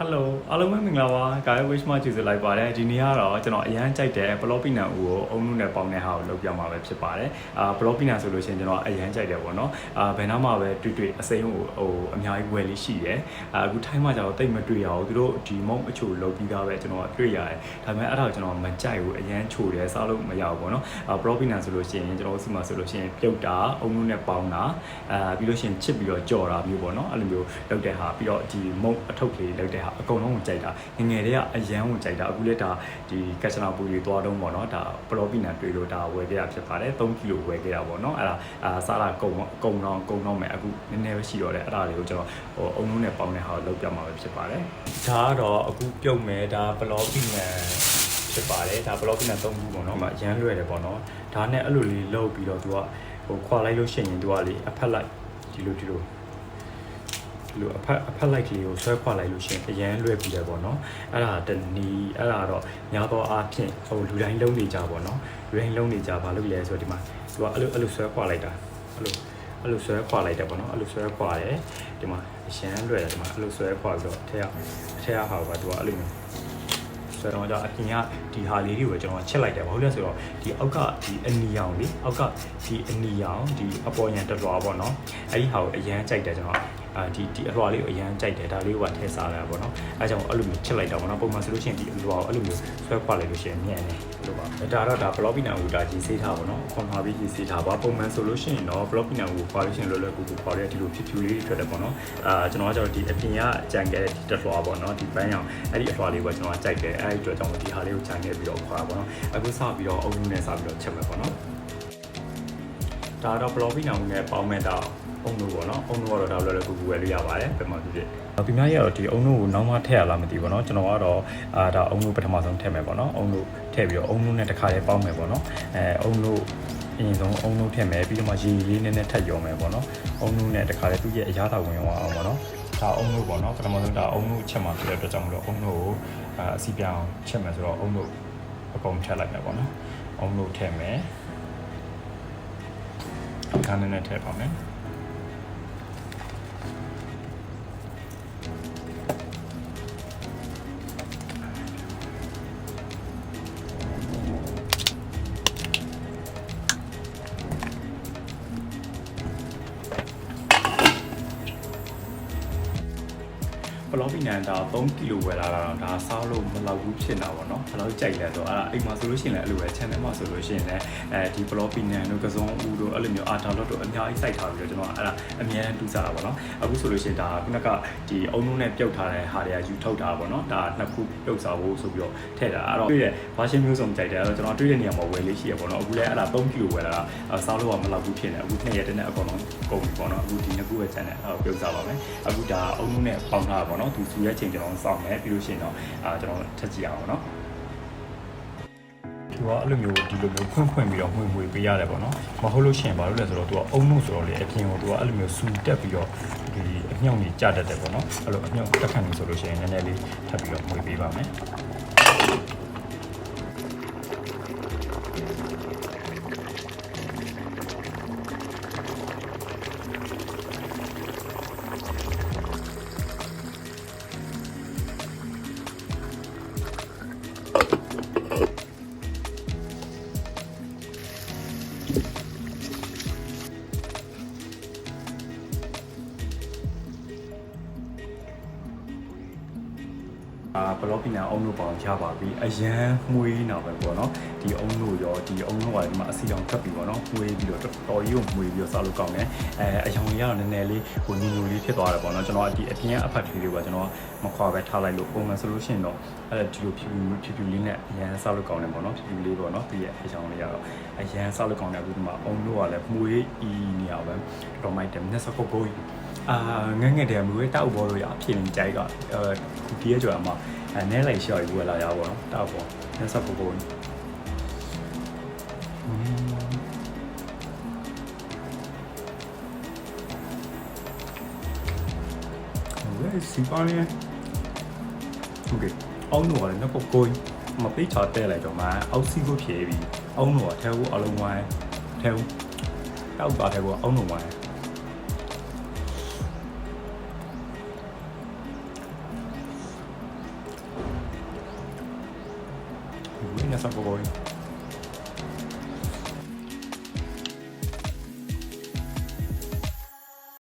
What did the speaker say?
Hello အားလုံးပဲမင်္ဂလာပါ Guy Wish မှာကြည့်စလိုက်ပါတယ်ဒီနေ့ကတော့ကျွန်တော်အရန်ကြိုက်တဲ့ Bloppina ဦးကိုအုံနုနဲ့ပေါင်းတဲ့ဟာကိုလုပ်ပြမှာပဲဖြစ်ပါတယ်Bloppina ဆိုလို့ရှိရင်ကျွန်တော်အရန်ကြိုက်တယ်ပေါ့နော်ဘယ်နှမှာပဲတွေ့အစိမ်းကိုအများကြီးဝယ်လေးရှိတယ်အခုထိုင်းမှာကျတော့တိတ်မတွေ့ရဘူးသူတို့ဒီမုံအချိုလုပ်ပြီးသားပဲကျွန်တော်တွေ့ရတယ်ဒါပေမဲ့အဲ့ဒါကိုကျွန်တော်မကြိုက်ဘူးအရန်ချိုတယ်စားလို့မရဘူးပေါ့နော်Bloppina ဆိုလို့ရှိရင်ကျွန်တော်စီမှာဆိုလို့ရှိရင်ပြုတ်တာအုံနုနဲ့ပေါင်းတာပြီးလို့ရှိရင်ချစ်ပြီးတော့ကြော်တာမျိုးပေါ့နော်အဲ့လိုမျိုးလုပ်တဲ့ဟာပြီးတော့ဒီမုံအထုပ်လေးလုပ်တဲ့ဟာအကုန်လုံးကိုကြိုက်တာငယ်တွေကအရန်ကိုကြိုက်တာအခုလက်ဒါဒီကက်ချနာပူတွေသွားတော့ပေါ့နော်ဒါ Bloppina တွေ့လို့ဒါဝယ်ခဲ့တာဖြစ်ပါတယ်3ကီလိုဝယ်ခဲ့တာပေါ့နော်အဲ့ဒါစားလာကုန်တော့မယ်အခုနည်းနည်းပဲရှိတော့တယ်အဲ့ဒါလေးကိုကျွန်တော်အုံလုံးနဲ့ပေါင်းတဲ့ဟာကိုလုပ်ပြမှာပဲဖြစ်ပါတယ်ဒါကတော့အခုပြုတ်မယ်ဒါ Bloppina ဖြစ်ပါတယ်ဒါ Bloppina 3ခုပေါ့နော်အရန်လွယ်တယ်ပေါ့နော်ဒါနဲ့အဲ့လိုလေးလုပ်ပြီးတော့သူကခွာလိုက်လို့ရှိရင်သူကလေအဖက်လိုက်ဒီလိုလို့အဖက်လိုက်ကလေးကိုဆွဲခွာလိုက်လို့ရှိရင်အရန်လွယ်ပြီးတယ်ပေါ့နော်အဲ့ဒါတနည်းအဲ့ဒါတော့များသောအားဖြင့်လူတိုင်းလုံးနေကြပေါ့နော်လူတိုင်းလုံးနေကြဘာလို့လဲဆိုတော့ဒီမှာသူကအဲ့လိုဆွဲခွာလိုက်တာအဲ့လိုဆွဲခွာလိုက်တယ်ပေါ့နော်အဲ့လိုဆွဲခွာတယ်ဒီမှာအရန်လွယ်တယ်ဒီမှာအဲ့လိုဆွဲခွာပြီးတော့အထက်ကဟာကသူကအဲ့လိုမျိုးဆိုတော့အပြင်ကဒီဟာလေးတွေကိုကျွန်တော်ချက်လိုက်တယ်ဘာလို့လဲဆိုတော့ဒီအောက်ကဒီအနီရောင်လေးအောက်ကဒီအနီရောင်ဒီအပေါ်ရန်တက်သွားပေါ့နော်အဲ့ဒီဟာကိုအရန်ကြိုက်တယ်ကျွန်တော်ဒီအလွှာလေးကိုအရန်ကြိုက်တယ်ဒါလေးကိုထည့်စားရတာပေါ့နော်အဲကြောင့်အဲ့လိုမျိုးချက်လိုက်တော့ပေါ့နော်ပုံမှန်ဆိုလို့ရှိရင်ဒီအလွှာကိုအဲ့လိုမျိုးဆွဲခွာလိုက်လို့ရှိရင်ညံ့တယ်လို့ပါဒါတော့ဒါ Bloppina ကိုဒါကြီးစေးထားပေါ့နော်ခွန်ထားပြီးကြီးစေးထားပါပုံမှန်ဆိုလို့ရှိရင်တော့ Bloppina ကိုခွာလို့ရှိရင်လွယ်လွယ်ကူကူခွာရတဲ့ဒီလိုဖြူလေးတွေထွက်တယ်ပေါ့နော်ကျွန်တော်ကကျတော့ဒီအပြင်ကအကြံခဲ့တဲ့ဒီတစ်လွှာပေါ့နော်ဒီပန်းရောင်အဲ့ဒီအလွှာလေးကိုကျွန်တော်ကြိုက်တယ်အဲ့ဒီအတွက်ကြောင့်ဒီဟာလေးကိုခြံခဲ့ပြီးတော့ခွာပေါ့နော်အခုစပြီးတော့အုံနုနဲ့စပြီးတော့ချက်မယ်ပေါ့နော်ဒါတော့ Bloppina နဲ့ပေါင်းမဲ့တာအုံနုပေါ့နော်အုံနုကတော့ဒါလွယ်လွယ်ကူကူဝယ်လို့ရပါတယ်ပြန်မှဖြစ်သူများရတော့ဒီအုံနုကိုနောက်မှထည့်ရလားမသိဘူးပေါ့နော်ကျွန်တော်ကတော့ဒါအုံနုပထမဆုံးထည့်မယ်ပေါ့နော်အုံနုထည့်ပြီးတော့အုံနုနဲ့တစ်ခါလေးပေါင်းမယ်ပေါ့နော်အုံနုအရင်ဆုံးအုံနုထည့်မယ်ပြီးတော့မှရေလေးနည်းနည်းထပ်ရောမယ်ပေါ့နော်အုံနုနဲ့တစ်ခါလေးသူ့ရဲ့အရသာဝင်အောင်ပေါ့နော်ဒါအုံနုပေါ့နော်ပထမဆုံးဒါအုံနုချက်မှာဖြစ်တဲ့အတွက်ကြောင့်မလို့အုံနုကိုအစီပြောင်းချက်မယ်ဆိုတော့အုံနုအကုန်ထည့်လိုက်မယ်ပေါ့နော်အုံနုထည့်မယ်ခန်းနဲ့ထည့်ပါမယ်Bloppina ဒါ3ကီလိုဝယ်လာတာတော့ဒါစားလို့မလောက်ဘူးဖြစ်နေတာပေါ့နော်ဘယ်လောက်ကြိုက်လဲဆိုတော့အဲ့ဒါအိမ်မှာဆိုလို့ရှိရင်လည်းအဲ့လိုပဲ channel မှာဆိုလို့ရှိရင်လည်းဒီ Bloppina တို့ကစုံဦးတို့အဲ့လိုမျိုးအာတာလော့တို့အများကြီးစိုက်ထားပြီးတော့ကျွန်တော်အဲ့ဒါအများအားတူစားတာပေါ့နော်အခုဆိုလို့ရှိရင်ဒါခုနကဒီအုံနုနဲ့ပြုတ်ထားတဲ့ဟာတွေကယူထုတ်တာပေါ့နော်ဒါနှစ်ခုပြုတ်စားဖို့ဆိုပြီးတော့ထည့်တာအဲ့တော့တွေ့တဲ့ version မျိုးစုံကြိုက်တယ်အဲ့တော့ကျွန်တော်တွေ့တဲ့နေရာမှာဝယ်လေးရှိရပေါ့နော်အခုလည်းအဲ့ဒါ3ကီလိုဝယ်လာတာစားလို့ကမလောက်ဘူးဖြစ်နေအခု2ရက်တည်းနဲ့အကုန်လုံးကုန်ပြီပေါ့နော်အခုဒီနှစ်ခုပဲ channel ပြုတ်စားပါမယ်အခုဒါအုံနုနဲ့ပေါင်းထားတာပေါ့နော်သူစူရဲ့ချိန်ကျွန်တော်စောင့်မယ်ပြီးလို့ရှိရင်တော့ကျွန်တော်ထပ်ကြည့်အောင်နော်သူကအဲ့လိုမျိုးဒီလိုမျိုးဖွင့်ပြီးတော့မှွေပေးရတယ်ပေါ့နော်မဟုတ်လို့ရှိရင်ဘာလို့လဲဆိုတော့သူကအုံနုဆိုတော့လေအပြင်ကိုသူကအဲ့လိုမျိုးစူတက်ပြီးတော့ဒီအမြှောက်ကြီးကြတတ်တယ်ပေါ့နော်အဲ့လိုအမြှောက်တက်ခံနေဆိုလို့ရှိရင်နည်းနည်းလေးထပ်ပြီးတော့မှွေပေးပါမယ်Bloppina အုံနုပေါင်းရပါပြီအရန်မှွေးနေပဲပေါ့နော်ဒီအုံနုရောဒီအုံနုကဒီမှာအစီတောင်ထွက်ပြီးပေါ့နော်မှွေးပြီးတော့တော်ကြီးကိုမှွေးပြီးတော့စားလို့ကောင်းတယ်အယောင်ကြီးကတော့နည်းနည်းလေးဟိုနီနီလေးဖြစ်သွားတယ်ပေါ့နော်ကျွန်တော်ဒီအပြင်ကအဖက်လေးတွေကကျွန်တော်မခွာပဲထားလိုက်လို့ပုံမှန်ဆိုလို့ရှိရင်တော့ဒီလိုဖြူလေးနဲ့အရန်စားလို့ကောင်းတယ်ပေါ့နော်ဖြူလေးပေါ့နော်ဒီရဲ့အယောင်လေးကတော့အရန်စားလို့ကောင်းတယ်အခုဒီမှာအုံနုကလည်းမှွေးနေရပဲတော်မိုက်တယ်မျက်စကုပ်ကိုငငယ်တယ်မွေးတောက်ဘောလို့ရအဖြစ်နေကြိုက်ကဒီရဲ့ကြော်မှာနဲလိုက်ရှော့ယူလာရပါတော့တောက်ပေါ်မျက်စကုပ်ကိုစီပါနေโอเคအောင်းတော့လည်းငါပုတ်ကိုမပိတ်ချတဲ့လိုက်တော့မှအောက်စီကိုဖြေပြီးအောင်းတော့ထဲကိုအလုံးဝိုင်းထဲတောက်သွားထဲကိုအောင်းတော့ဝိုင်း ဘူးညဆောက်ပေါ်ပေါ်